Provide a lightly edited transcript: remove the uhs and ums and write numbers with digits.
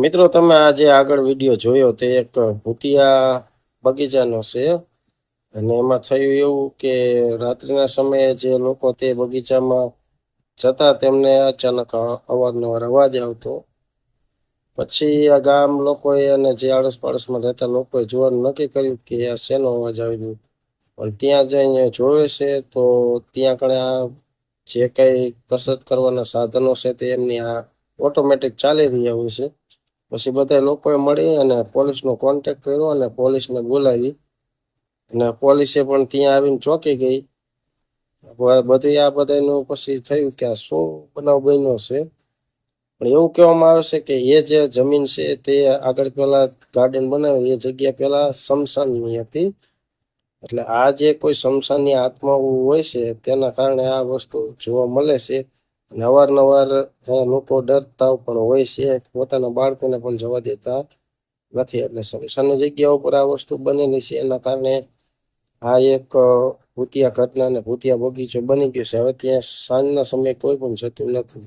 મિત્રો, તમે આ જે આગળ વિડીયો જોયો તે એક ભૂતિયા બગીચાનો છે. અને એમાં થયું એવું કે રાત્રિના સમયે જે લોકો તે બગીચામાં જતા તેમને અચાનક અવારનવાર અવાજ આવતો. પછી આ ગામ લોકોએ અને જે આડોશ પાડોશમાં રહેતા લોકોએ જોવાનું નક્કી કર્યું કે આ શેનો અવાજ આવી રહ્યો. પણ ત્યાં જઈને જોવે છે તો ત્યાં કણે આ જે કઈ કસરત કરવાના સાધનો છે તે એમની આ ઓટોમેટિક ચાલી રહ્યા હોય છે. પછી બધા લોકોએ મળી અને પોલીસનો કોન્ટેક્ટ કર્યો અને પોલીસને બોલાવી અને પોલીસે પણ ત્યાં આવીને ચોંકી ગઈ. બધું આ બધાનું પછી થયું કે આ શું બનાવ બન્યો છે. પણ એવું કહેવામાં આવે છે કે એ જે જમીન છે તે આગળ પેલા ગાર્ડન બનાવ્યું એ જગ્યા પેલા સ્મશાનની હતી. એટલે આ જે કોઈ સ્મશાનની આત્માઓ હોય છે તેના કારણે આ વસ્તુ જોવા મળે છે. અને અવારનવાર લોકો ડરતા પણ હોય છે, પોતાના બાળકોને પણ જવા દેતા નથી. એટલે સ્મશાનની જગ્યા ઉપર આ વસ્તુ બનેલી છે એના કારણે આ એક ભૂતિયા ઘટના અને ભૂતિયા બગીચો બની ગયો છે. હવે ત્યાં સાંજના સમયે કોઈ પણ જતું નથી.